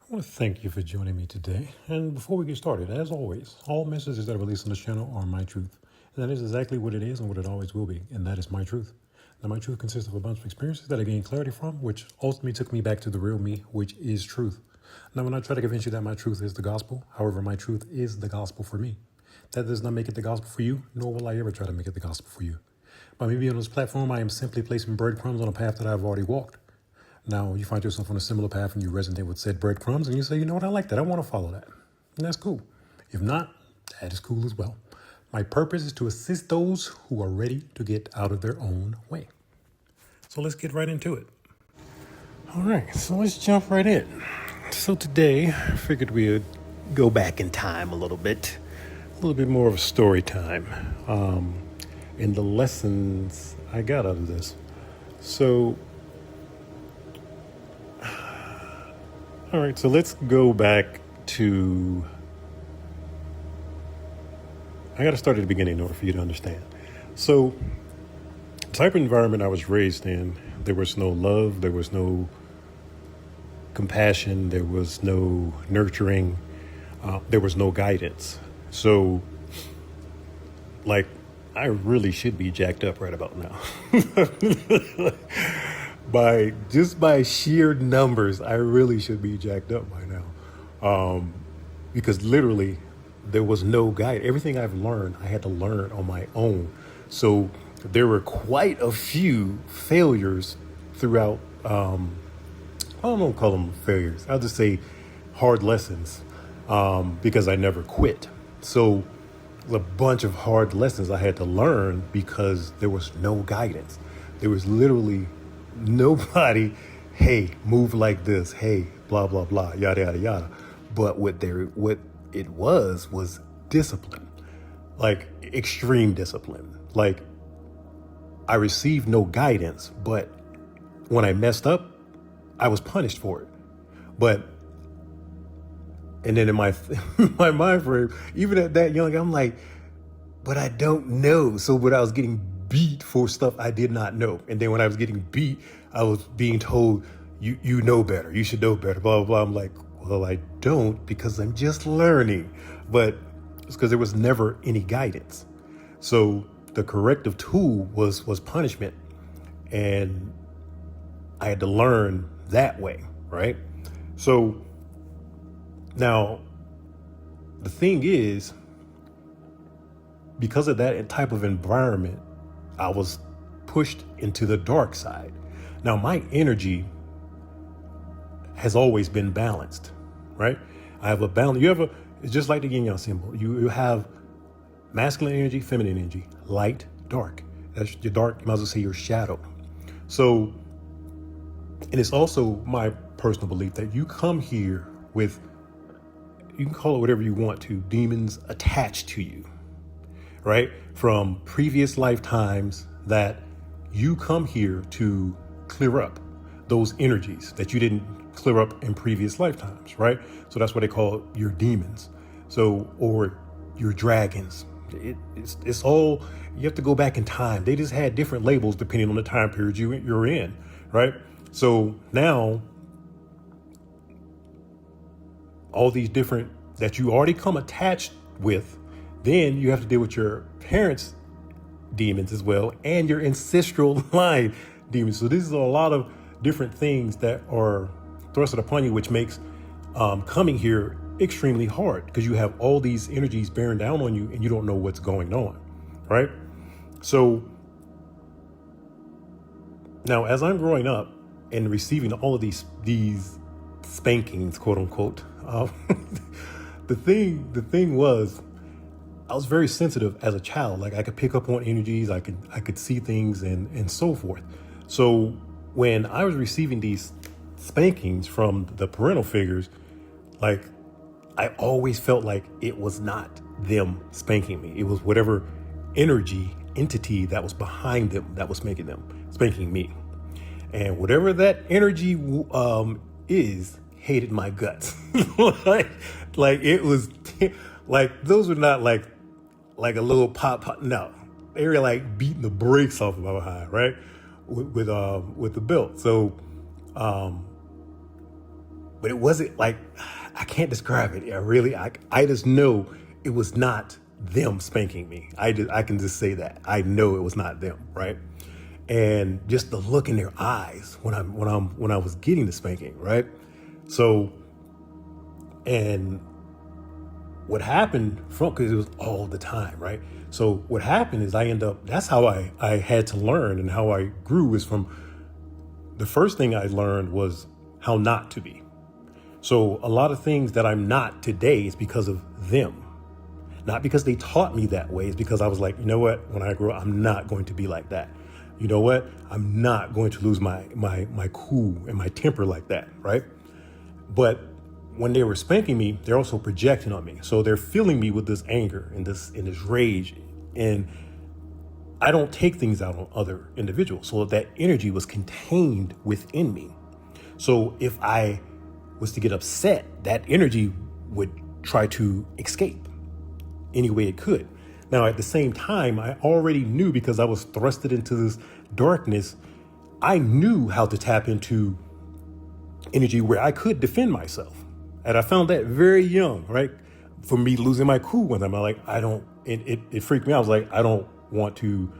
I want to thank you for joining me today. And before we get started, as always, all messages that are released on this channel are my truth. And that is exactly what it is and what it always will be. And that is my truth. Now, my truth consists of a bunch of experiences that I gained clarity from, which ultimately took me back to the real me, which is truth. Now, when I try to convince you that my truth is the gospel, however, my truth is the gospel for me. That does not make it the gospel for you, nor will I ever try to make it the gospel for you. By me being on this platform, I am simply placing breadcrumbs on a path that I've already walked. Now you find yourself on a similar path and you resonate with said breadcrumbs and you say, you know what, I like that. I want to follow that. And that's cool. If not, that is cool as well. My purpose is to assist those who are ready to get out of their own way. So let's get right into it. All right, so let's jump right in. So today, I figured we would go back in time a little bit more of a story time, and the lessons I got out of this. So, all right, so let's go back to. I got to start at the beginning in order for you to understand. So, the type of environment I was raised in, there was no love, there was no compassion, there was no nurturing, there was no guidance. So, like, I really should be jacked up right about now. by sheer numbers, I really should be jacked up by now. Because literally there was no guide. Everything I've learned, I had to learn on my own. So there were quite a few failures throughout. I don't call them failures. I'll just say hard lessons, because I never quit. So a bunch of hard lessons I had to learn because there was no guidance. There was literally nobody, hey, move like this, hey, blah, blah, blah, yada, yada, yada. But what it was discipline, like extreme discipline. Like I received no guidance, but when I messed up, I was punished for it. And then in my my mind frame, even at that young, I'm like, but I don't know. So when I was getting beat for stuff I did not know, and then when I was getting beat, I was being told, you know better, you should know better, blah, blah, blah. I'm like, well, I don't, because I'm just learning. But it's because there was never any guidance. So the corrective tool was punishment. And I had to learn that way, right? So now, the thing is, because of that type of environment, I was pushed into the dark side. Now, my energy has always been balanced, right? I have a balance. It's just like the yin yang symbol. You have masculine energy, feminine energy, light, dark. That's your dark, you might as well say your shadow. So, and it's also my personal belief that you come here with, you can call it whatever you want to, demons attached to you, right? From previous lifetimes that you come here to clear up those energies that you didn't clear up in previous lifetimes, right? So that's what they call your demons. So, or your dragons. It's all, you have to go back in time. They just had different labels depending on the time period you're in, right? So now, all these different that you already come attached with, then you have to deal with your parents' demons as well and your ancestral line demons. So this is a lot of different things that are thrusted upon you, which makes coming here extremely hard because you have all these energies bearing down on you and you don't know what's going on, right? So now as I'm growing up and receiving all of these spankings, quote unquote, the thing was, I was very sensitive as a child. Like I could pick up on energies, I could see things and so forth. So when I was receiving these spankings from the parental figures, like I always felt like it was not them spanking me. It was whatever entity that was behind them that was making them spanking me. And whatever that energy is, hated my guts. like it was like those were not like a little pop. No, they were like beating the brakes off of my behind, right? With the belt. So but it wasn't like, I can't describe it. I just know it was not them spanking me. I can just say that. I know it was not them, right? And just the look in their eyes when I was getting the spanking, right? So, and what happened because it was all the time, right? So what happened is that's how I had to learn, and how I grew is from the first thing I learned was how not to be. So a lot of things that I'm not today is because of them. Not because they taught me that way. It's because I was like, you know what? When I grow up, I'm not going to be like that. You know what? I'm not going to lose my cool and my temper like that, right? But when they were spanking me, they're also projecting on me. So they're filling me with this anger and this rage. And I don't take things out on other individuals. So that energy was contained within me. So if I was to get upset, that energy would try to escape any way it could. Now, at the same time, I already knew, because I was thrusted into this darkness, I knew how to tap into energy where I could defend myself. And I found that very young, right? For me losing my cool one time, it freaked me out. I was like, I don't want to,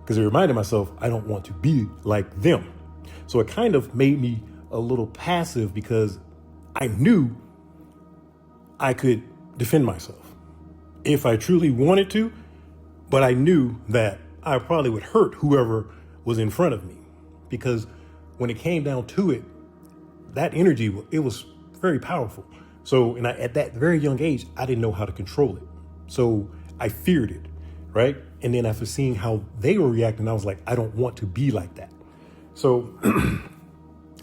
because it reminded myself, I don't want to be like them. So it kind of made me a little passive, because I knew I could defend myself if I truly wanted to, but I knew that I probably would hurt whoever was in front of me, because when it came down to it, that energy, it was very powerful. So, and at that very young age, I didn't know how to control it. So I feared it, right? And then after seeing how they were reacting, I was like, I don't want to be like that. So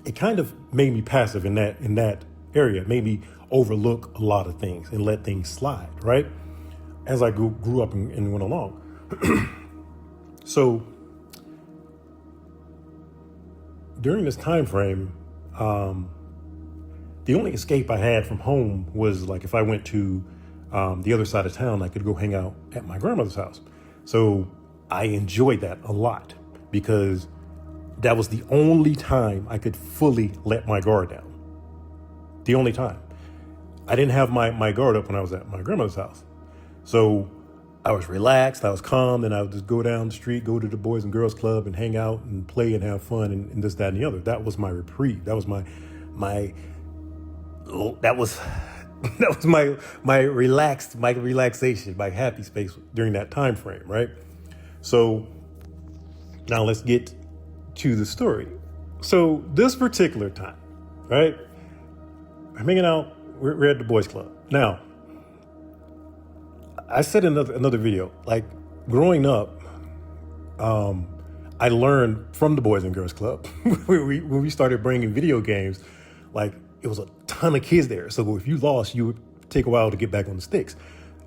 it kind of made me passive in that area. It made me overlook a lot of things and let things slide, right? As I grew up and went along. So during this time frame, the only escape I had from home was like if I went to the other side of town, I could go hang out at my grandmother's house. So I enjoyed that a lot, because that was the only time I could fully let my guard down. The only time. I didn't have my guard up when I was at my grandmother's house. So I was relaxed, I was calm, and I would just go down the street, go to the Boys and Girls Club and hang out and play and have fun and this, that, and the other. That was my reprieve. That was my relaxation, my happy space during that time frame, right? So now let's get to the story. So this particular time, right? I'm hanging out, we're at the Boys Club. Now, I said in another video, like growing up, I learned from the Boys and Girls Club when we started bringing video games, like it was a ton of kids there. So if you lost, you would take a while to get back on the sticks.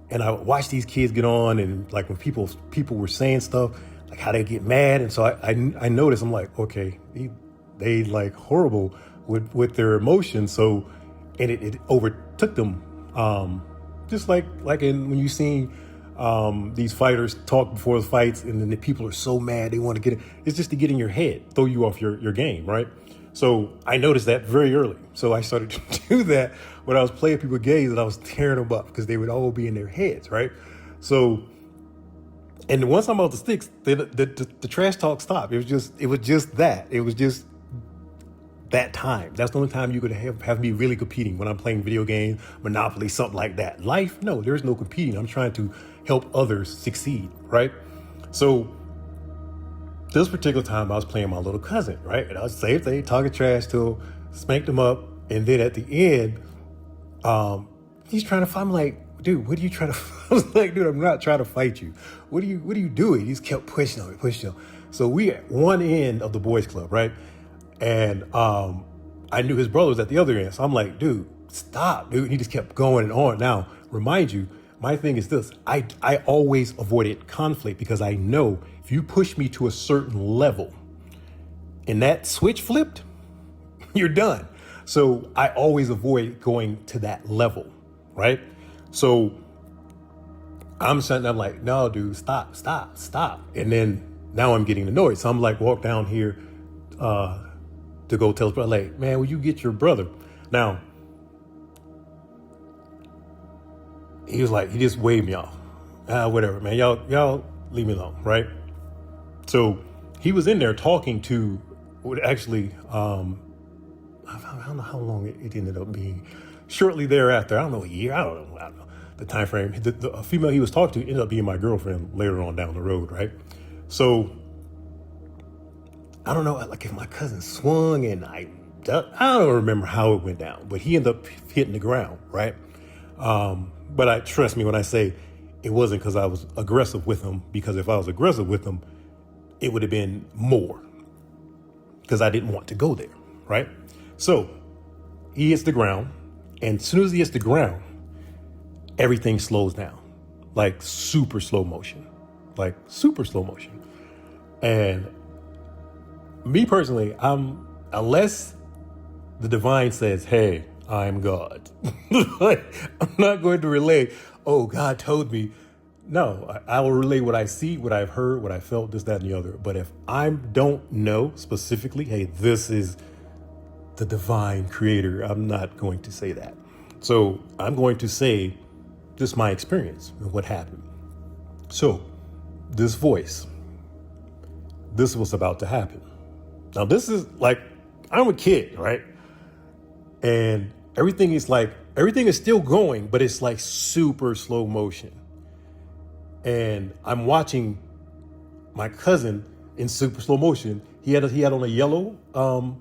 And I would watch these kids get on, and like when people were saying stuff, like how they get mad. And so I noticed, I'm like, okay, they like horrible with their emotions. So, and it overtook them. Just like when you seen these fighters talk before the fights, and then the people are so mad they want to get it. It's just to get in your head, throw you off your game, right? So I noticed that very early. So I started to do that when I was playing people games, and I was tearing them up because they would all be in their heads, right? So, and once I'm off the sticks, the trash talk stopped. It was just that. It was just that time. That's the only time you could have me really competing, when I'm playing video games, Monopoly, something like that. Life, no, there's no competing. I'm trying to help others succeed, right? So this particular time I was playing my little cousin, right? And I was same thing, talking trash to him, spanked him up. And then at the end, he's trying to fight me, like, dude, what are you trying to I was like, dude, I'm not trying to fight you. What are you doing? He just kept pushing on me. So we at one end of the Boys Club, right? And I knew his brother was at the other end. So I'm like, dude, stop, dude. And he just kept going and on. Now, remind you, my thing is this. I always avoided conflict, because I know if you push me to a certain level and that switch flipped, you're done. So I always avoid going to that level, right? So I'm sitting there, I'm like, no, dude, stop. And then now I'm getting annoyed. So I'm like, walk down here to go tell his brother, like, man, will you get your brother? Now, he was like, he just waved me off. Whatever, man. Y'all leave me alone, right? So he was in there talking to what actually, I don't know how long it ended up being. Shortly thereafter, I don't know, a year, I don't know the time frame. The female he was talking to ended up being my girlfriend later on down the road, right? So I don't know, like if my cousin swung and I don't remember how it went down, but he ended up hitting the ground, right? But trust me when I say it wasn't because I was aggressive with him, because if I was aggressive with him, it would have been more, because I didn't want to go there, right? So he hits the ground, and as soon as he hits the ground, everything slows down, like super slow motion. And me personally, unless the divine says, hey, I'm God, like, I'm not going to relay, oh, God told me. No, I will relay what I see, what I've heard, what I felt, this, that, and the other. But if I don't know specifically, hey, this is the divine creator, I'm not going to say that. So I'm going to say just my experience of what happened. So this voice, this was about to happen. Now this is like, I'm a kid, right? And everything is still going, but it's like super slow motion. And I'm watching my cousin in super slow motion. He had on a yellow, I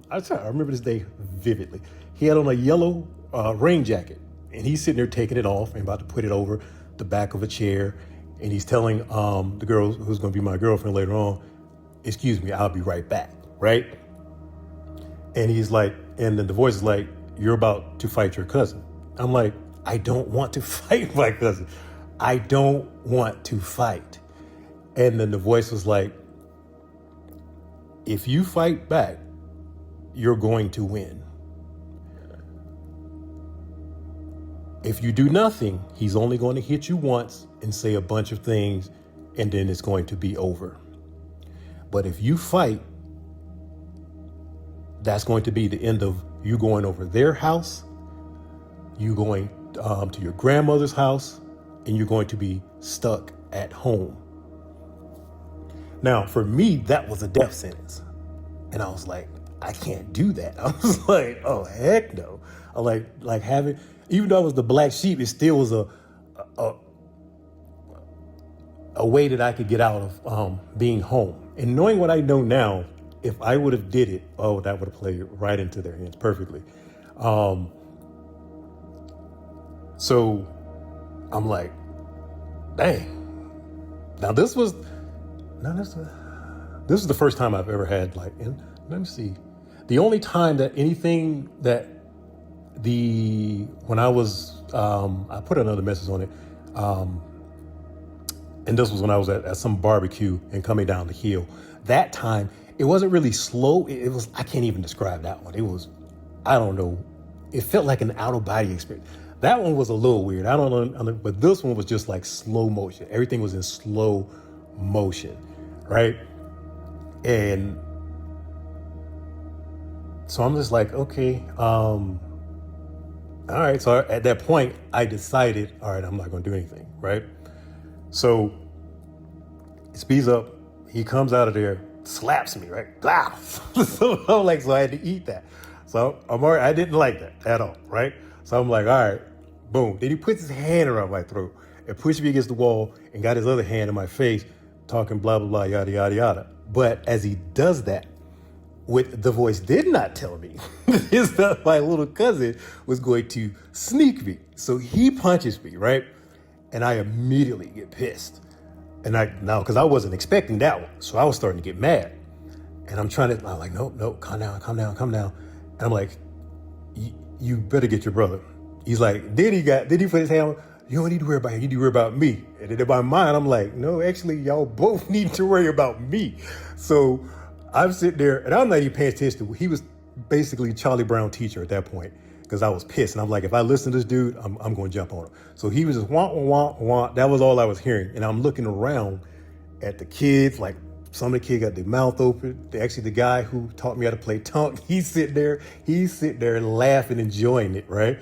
remember this day vividly. He had on a yellow rain jacket, and he's sitting there taking it off and about to put it over the back of a chair. And he's telling the girl who's going to be my girlfriend later on, excuse me, I'll be right back, right? And he's like, and then the voice is like, you're about to fight your cousin. I'm like, I don't want to fight my cousin. I don't want to fight. And then the voice was like, if you fight back, you're going to win. If you do nothing, he's only going to hit you once and say a bunch of things, and then it's going to be over. But if you fight, that's going to be the end of you going over their house, you going to your grandmother's house, and you're going to be stuck at home. Now, for me, that was a death sentence. And I was like, I can't do that. I was like, oh, heck no. I like having, even though I was the black sheep, it still was a way that I could get out of being home. And knowing what I know now, if I would have did it, oh, that would have played right into their hands perfectly. So I'm like, dang. Now this was the first time I've ever had let me see. The only time that anything that when I was, I put another message on it. And this was when I was at some barbecue and coming down the hill. That time, it wasn't really slow. It was, I can't even describe that one. It was, I don't know. It felt like an out of body experience. That one was a little weird. I don't know, but this one was just like slow motion. Everything was in slow motion, right? And so I'm just like, okay, all right. So at that point, I decided, all right, I'm not going to do anything, right? So it speeds up. He comes out of there, slaps me, right? Blah. So I'm like, so I had to eat that. So I didn't like that at all, right? So I'm like, all right, boom. Then he puts his hand around my throat and pushed me against the wall and got his other hand in my face, talking blah, blah, blah, yada, yada, yada. But as he does that, what the voice did not tell me is that my little cousin was going to sneak me. So he punches me, right? And I immediately get pissed. And because I wasn't expecting that one. So I was starting to get mad. And I'm like, no, calm down. And I'm like, you better get your brother. He's like, did he put his hand on? You don't need to worry about him. You need to worry about me. And then in my mind, I'm like, no, actually, y'all both need to worry about me. So I'm sitting there, and I'm not even paying attention. He was basically Charlie Brown teacher at that point, because I was pissed. And I'm like, if I listen to this dude, I'm going to jump on him. So he was just wah, wah, wah. That was all I was hearing. And I'm looking around at the kids, like some of the kids got their mouth open. Actually, the guy who taught me how to play tonk, he's sitting there laughing, enjoying it, right?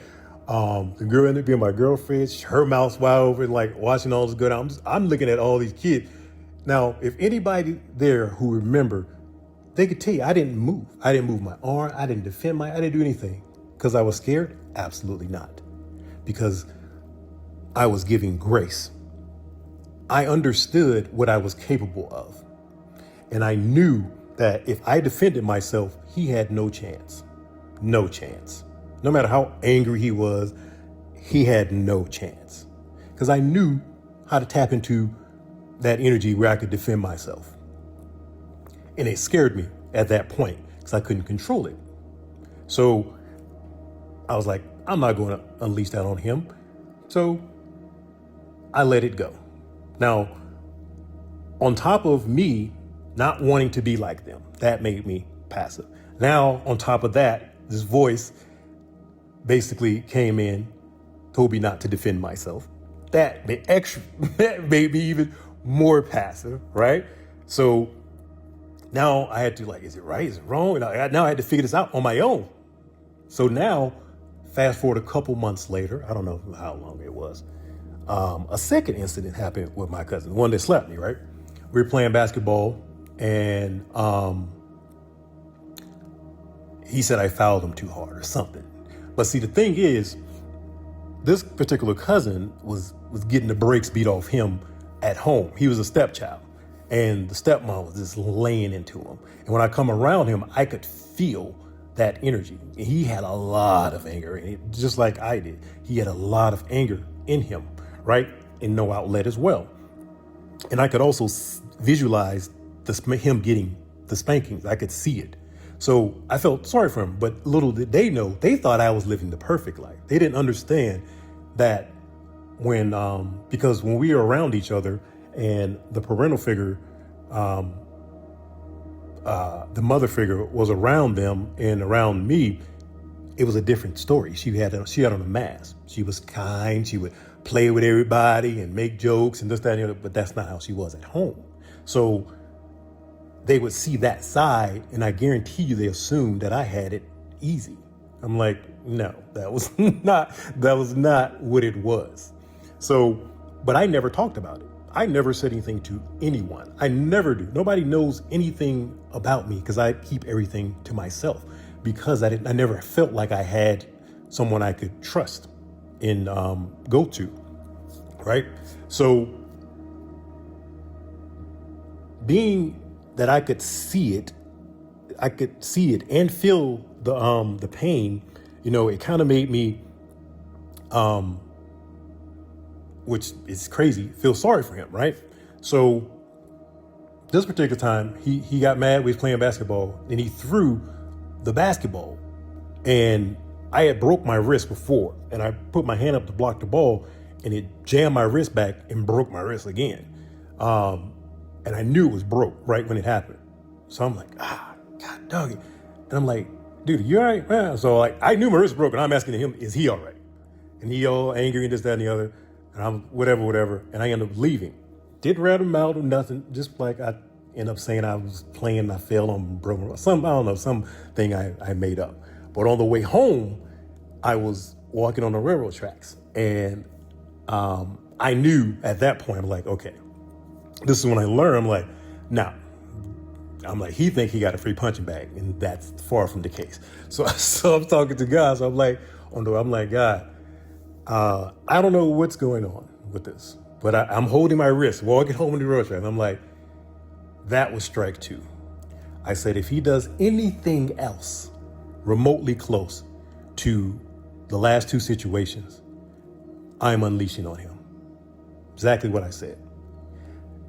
The girl ended up being my girlfriend. Her mouth's wide open, like watching all this good. I'm looking at all these kids. Now, if anybody there who remember, they could tell you I didn't move. I didn't move my arm. I didn't defend I didn't do anything. Because I was scared? Absolutely not. Because I was giving grace. I understood what I was capable of. And I knew that if I defended myself, he had no chance. No chance. No matter how angry he was, he had no chance. Because I knew how to tap into that energy where I could defend myself. And it scared me at that point because I couldn't control it. So I was like, I'm not going to unleash that on him. So I let it go. Now, on top of me not wanting to be like them, that made me passive. Now, on top of that, this voice basically came in, told me not to defend myself. That made me even more passive, right? So now I had to is it right? Is it wrong? And now I had to figure this out on my own. So now, fast forward a couple months later, I don't know how long it was, a second incident happened with my cousin, the one that slapped me, right? We were playing basketball and he said I fouled him too hard or something. But see, the thing is, this particular cousin was getting the brakes beat off him at home. He was a stepchild, and the stepmom was just laying into him. And when I come around him, I could feel that energy. He had a lot of anger in it, just like I did. He had a lot of anger in him, right? And no outlet as well. And I could also visualize him getting the spankings. I could see it. So I felt sorry for him, but little did they know, they thought I was living the perfect life. They didn't understand that because when we were around each other and the parental figure, the mother figure was around them and around me, it was a different story. She had on a mask. She was kind. She would play with everybody and make jokes and this, that, and the other, but that's not how she was at home. So they would see that side, and I guarantee you they assumed that I had it easy. I'm like, no, that was not what it was. So, but I never talked about it. I never said anything to anyone. I never do. Nobody knows anything about me because I keep everything to myself because I never felt like I had someone I could trust and go to, right? So being that I could see it and feel the pain, it kind of made me, which is crazy, feel sorry for him, right? So this particular time, he got mad. We was playing basketball, and he threw the basketball, and I had broke my wrist before, and I put my hand up to block the ball, and it jammed my wrist back and broke my wrist again. And I knew it was broke right when it happened. So I'm like, God dog it. And I'm like, dude, you all right? Man. So I knew my wrist was broken. I'm asking him, is he all right? And he all angry and this, that, and the other. And I'm whatever. And I end up leaving. Didn't rat him out or nothing. Just like I end up saying I was playing, I fell on broken. Something I made up. But on the way home, I was walking on the railroad tracks. And I knew at that point, I'm like, okay. This is when I learned, I'm like, nah. I'm like, he think he got a free punching bag, and that's far from the case. So I'm talking to God. So I'm like, God, I don't know what's going on with this, but I'm holding my wrist, walking home in the road track. And I'm like, that was strike two. I said, if he does anything else remotely close to the last two situations, I'm unleashing on him. Exactly what I said.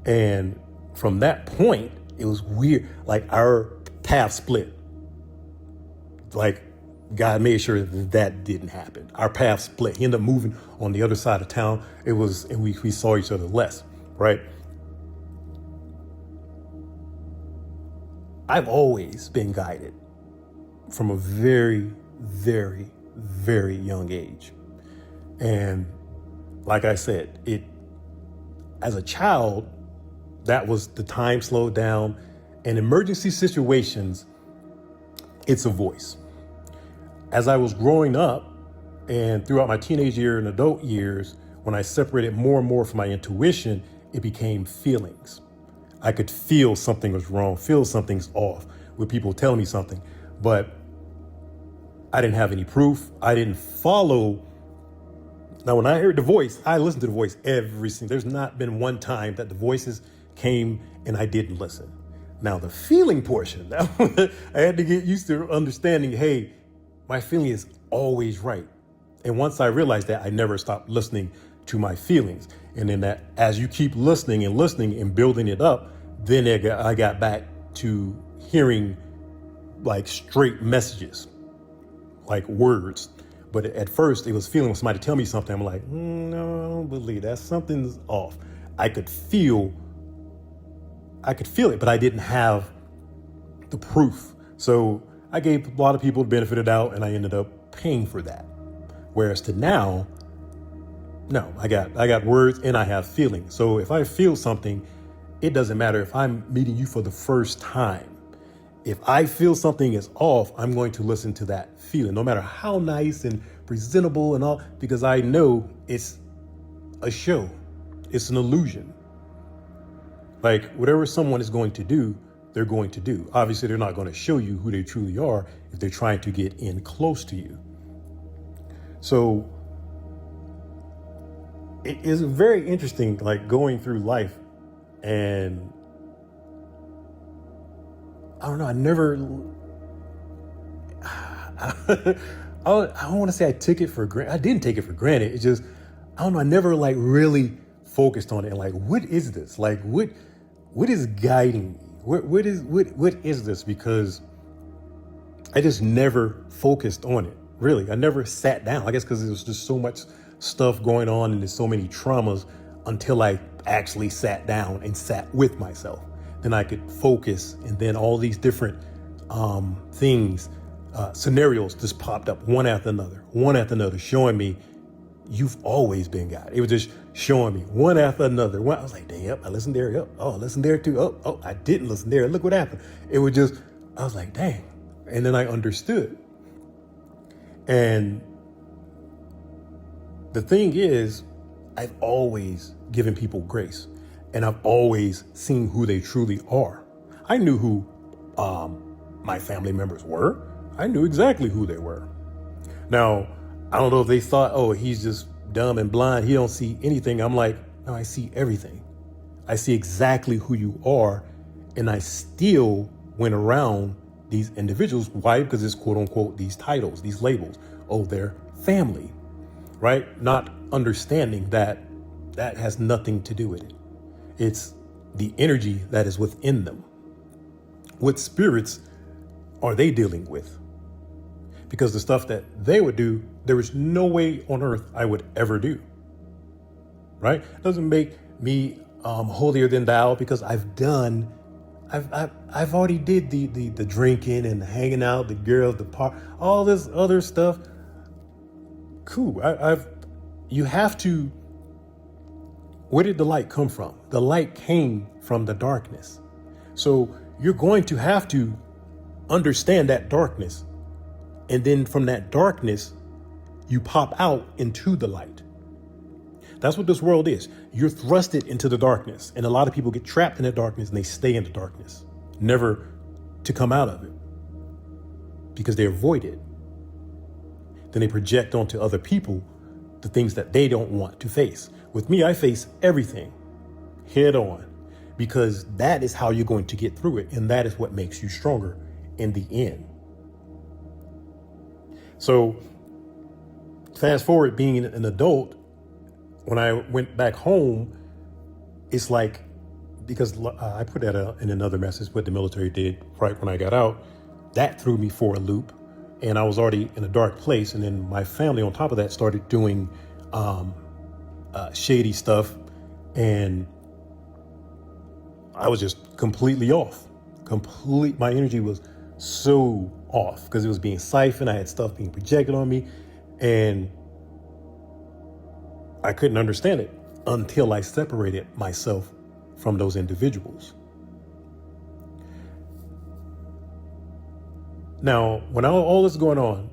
And from that point, it was weird. Like our path split. Like God made sure that didn't happen. Our path split. He ended up moving on the other side of town. And we saw each other less, right? I've always been guided from a very, very, very young age. And like I said, as a child, that was the time slowed down. In emergency situations, it's a voice. As I was growing up And throughout my teenage year and adult years, when I separated more and more from my intuition, it became feelings. I could feel something was wrong, feel something's off with people telling me something, but I didn't have any proof. I didn't follow. Now, when I heard the voice, I listened to the voice every single. There's not been one time that the voices came and I didn't listen. Now, the feeling portion, I had to get used to understanding, hey, my feeling is always right. And once I realized that, I never stopped listening to my feelings. And then that, as you keep listening and building it up, then I got back to hearing like straight messages, like words. But at first it was feeling when somebody tell me something, I'm like, no, I don't believe that. Something's off. I could feel it, but I didn't have the proof. So I gave a lot of people the benefit of the doubt and I ended up paying for that. Whereas to now, no, I got words and I have feelings. So if I feel something, it doesn't matter if I'm meeting you for the first time. If I feel something is off, I'm going to listen to that feeling, no matter how nice and presentable and all, because I know it's a show. It's an illusion. Like whatever someone is going to do, they're going to do. Obviously, they're not going to show you who they truly are if they're trying to get in close to you. So it is very interesting, like going through life, and I don't know, I don't want to say I took it for granted. I didn't take it for granted. It's just, I don't know, I never like really focused on it and like, what is this? Like, what is guiding me? What is this? Because I just never focused on it. Really, I never sat down. I guess because there was just so much stuff going on and there's so many traumas until I actually sat down and sat with myself. Then I could focus, and then all these different things, scenarios just popped up one after another, showing me you've always been God. It was just showing me one after another. I was like, dang, yep, I listened there. Yep. Oh, I listened there too. Oh, I didn't listen there. Look what happened. It was just, I was like, dang. And then I understood. And the thing is, I've always given people grace, and I've always seen who they truly are. I knew who my family members were. I knew exactly who they were. Now, I don't know if they thought, oh, he's just dumb and blind, he don't see anything. I'm like, no, I see everything. I see exactly who you are, and I still went around these individuals. Why? Because it's quote unquote these titles, these labels. Oh, they're family, right? Not understanding that that has nothing to do with it. It's the energy that is within them. What spirits are they dealing with? Because the stuff that they would do, there is no way on earth I would ever do. Right? It doesn't make me holier than thou, because I've already did the drinking and hanging out, the girls, the park, all this other stuff. Cool. You have to. Where did the light come from? The light came from the darkness. So you're going to have to understand that darkness. And then from that darkness, you pop out into the light. That's what this world is. You're thrusted into the darkness. And a lot of people get trapped in that darkness and they stay in the darkness, never to come out of it, because they avoid it. Then they project onto other people the things that they don't want to face. With me, I face everything head on, because that is how you're going to get through it. And that is what makes you stronger in the end. So fast forward, being an adult, when I went back home, it's like, because I put that in another message, what the military did right when I got out, that threw me for a loop. And I was already in a dark place. And then my family on top of that started doing shady stuff. And I was just completely off. My energy was so off because it was being siphoned. I had stuff being projected on me. And I couldn't understand it until I separated myself from those individuals. Now, when all this is going on,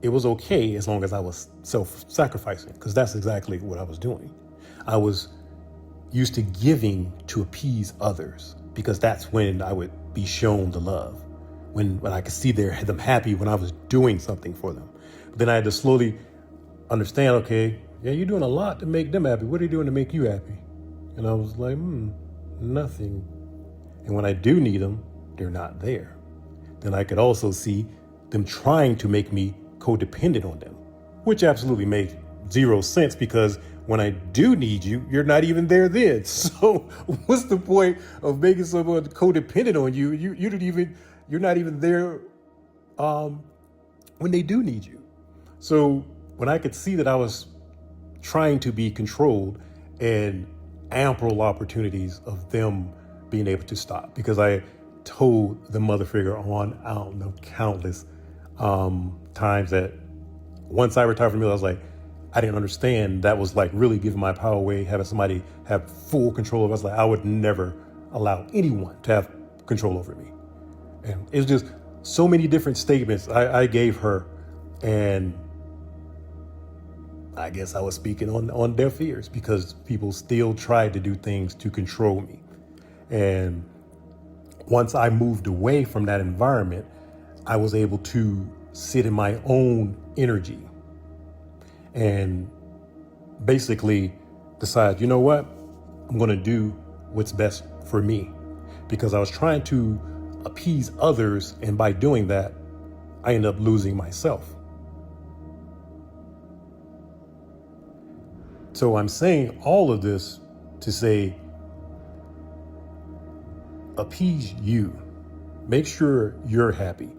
it was okay as long as I was self-sacrificing, because that's exactly what I was doing. I was used to giving to appease others because that's when I would be shown the love, when I could see them happy when I was doing something for them. But then I had to slowly understand, okay, yeah, you're doing a lot to make them happy. What are you doing to make you happy? And I was like, nothing. And when I do need them, they're not there. Then I could also see them trying to make me codependent on them, which absolutely made zero sense, because when I do need you, you're not even there then. So what's the point of making someone codependent on you? You're not even there when they do need you. So when I could see that I was trying to be controlled, and ample opportunities of them being able to stop, because I told the mother figure on, I don't know, countless times that once I retired from the military, I was like, I didn't understand that was like really giving my power away, having somebody have full control of us. Like, I would never allow anyone to have control over me. And it's just so many different statements I gave her, and I guess I was speaking on their fears, because people still tried to do things to control me. And once I moved away from that environment, I was able to sit in my own energy and basically decide, you know what, I'm going to do what's best for me, because I was trying to appease others. And by doing that, I ended up losing myself. So I'm saying all of this to say, appease you. Make sure you're happy.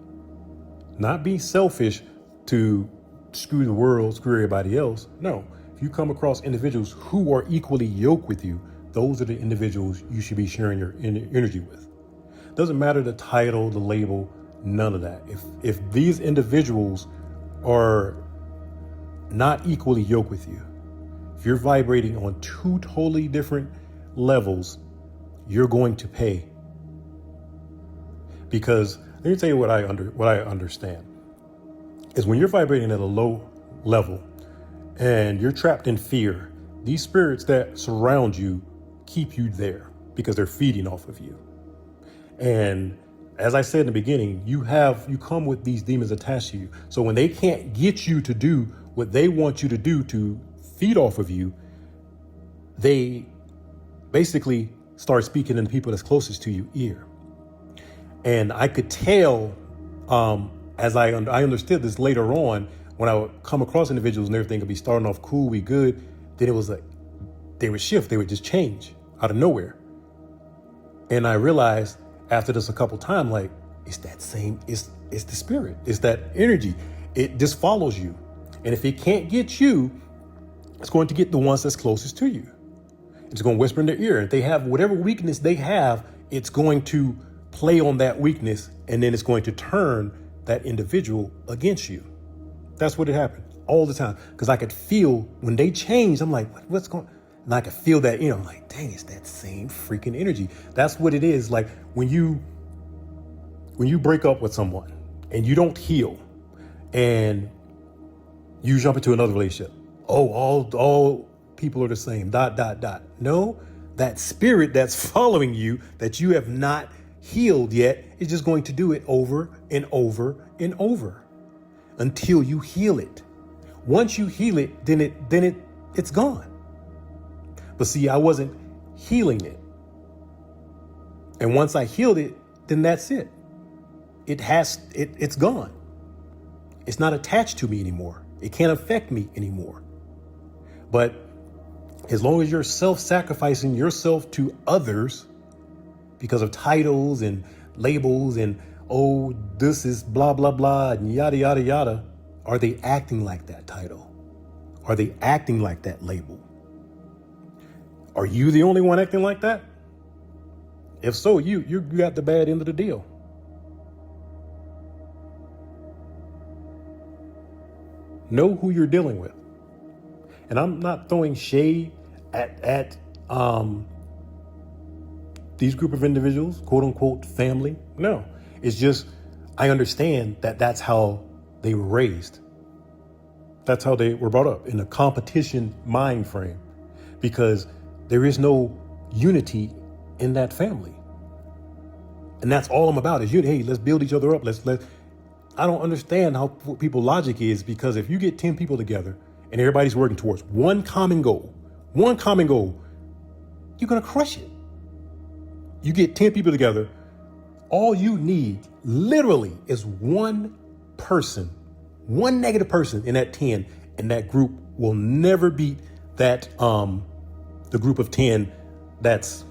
Not be selfish to screw the world, screw everybody else. No, if you come across individuals who are equally yoked with you, those are the individuals you should be sharing your energy with. Doesn't matter the title, the label, none of that. If these individuals are not equally yoked with you, if you're vibrating on two totally different levels, you're going to pay. Because let me tell you what I understand is, when you're vibrating at a low level and you're trapped in fear, these spirits that surround you keep you there because they're feeding off of you. And as I said in the beginning, you come with these demons attached to you. So when they can't get you to do what they want you to do to feed off of you, they basically start speaking in the people that's closest to you ear. And I could tell, as I understood this later on, when I would come across individuals and everything could be starting off cool, we good, then it was like they would shift, they would just change out of nowhere. And I realized after this a couple times, like, it's that same, it's the spirit, it's that energy. It just follows you. And if it can't get you, it's going to get the ones that's closest to you. It's going to whisper in their ear. If they have whatever weakness they have, it's going to play on that weakness, and then it's going to turn that individual against you. That's what it happened all the time. Because I could feel when they changed, I'm like, what's going on? And I could feel that, I'm like, dang, it's that same freaking energy. That's what it is. Like when you break up with someone and you don't heal and you jump into another relationship. Oh, all people are the same, ... No, that spirit that's following you that you have not healed yet is just going to do it over and over and over until you heal it. Once you heal it, then it's gone. But see, I wasn't healing it. And once I healed it, then that's it. It's gone. It's not attached to me anymore. It can't affect me anymore. But as long as you're self-sacrificing yourself to others because of titles and labels and, oh, this is blah, blah, blah, and yada, yada, yada, are they acting like that title? Are they acting like that label? Are you the only one acting like that? If so, you got the bad end of the deal. Know who you're dealing with. And I'm not throwing shade at these group of individuals, quote unquote family. No, it's just I understand that that's how they were raised. That's how they were brought up, in a competition mind frame, because there is no unity in that family. And that's all I'm about is unity. Hey, let's build each other up. I don't understand how what people logic is, because if you get 10 people together and everybody's working towards one common goal, you're going to crush it. You get 10 people together, all you need literally is one person, one negative person in that 10, and that group will never beat that the group of 10 that's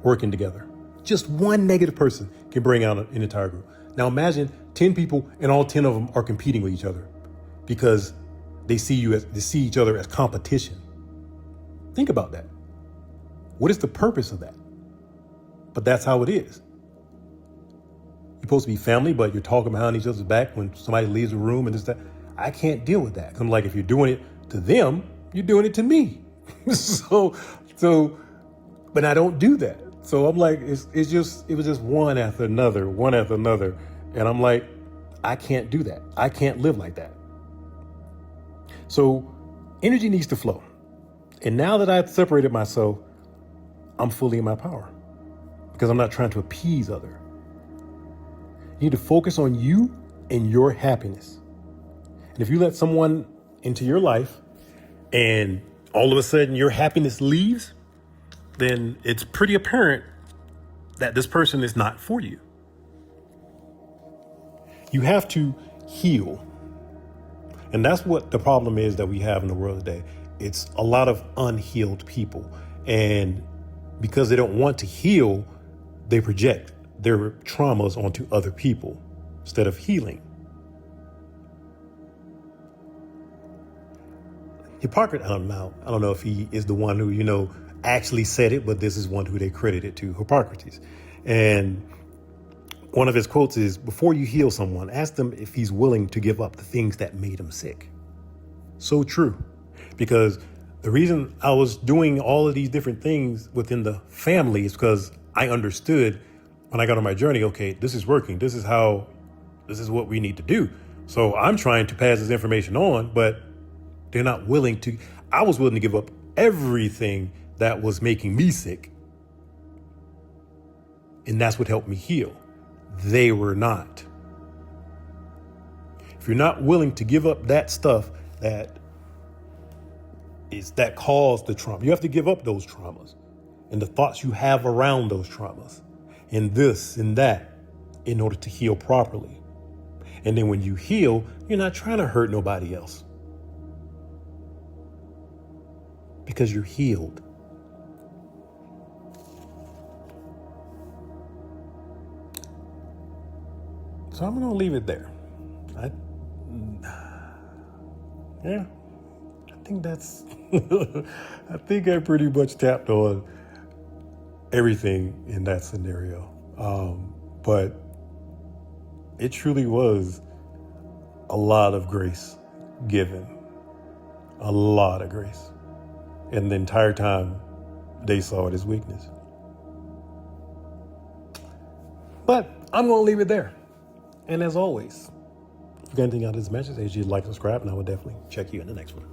working together. Just one negative person can bring out an entire group. Now imagine 10 people and all 10 of them are competing with each other because they see each other as competition. Think about that. What is the purpose of that? But that's how it is. You're supposed to be family, but you're talking behind each other's back when somebody leaves the room and this, that. I can't deal with that. I'm like, if you're doing it to them, you're doing it to me. But I don't do that. So I'm like, it was just one after another. And I'm like, I can't do that. I can't live like that. So energy needs to flow. And now that I've separated myself, I'm fully in my power because I'm not trying to appease others. You need to focus on you and your happiness. And if you let someone into your life and all of a sudden your happiness leaves, then it's pretty apparent that this person is not for you. You have to heal. And that's what the problem is that we have in the world today. It's a lot of unhealed people. And because they don't want to heal, they project their traumas onto other people instead of healing. Hippocrates, I don't know if he is the one who, actually said it, but this is one who they credited to, Hippocrates. And one of his quotes is, before you heal someone, ask them if he's willing to give up the things that made him sick. So true. Because the reason I was doing all of these different things within the family is because I understood when I got on my journey, okay, this is working. This is what we need to do. So I'm trying to pass this information on, but they're not willing to. I was willing to give up everything that was making me sick. And that's what helped me heal. They were not. If you're not willing to give up that stuff that caused the trauma, you have to give up those traumas and the thoughts you have around those traumas and this and that in order to heal properly. And then when you heal, you're not trying to hurt nobody else because you're healed. So I'm going to leave it there. I think that's, I think I pretty much tapped on everything in that scenario. But it truly was a lot of grace given, a lot of grace. And the entire time they saw it as weakness. But I'm going to leave it there. And as always, if you got anything out of this message, you'd like to subscribe, and I will definitely check you in the next one.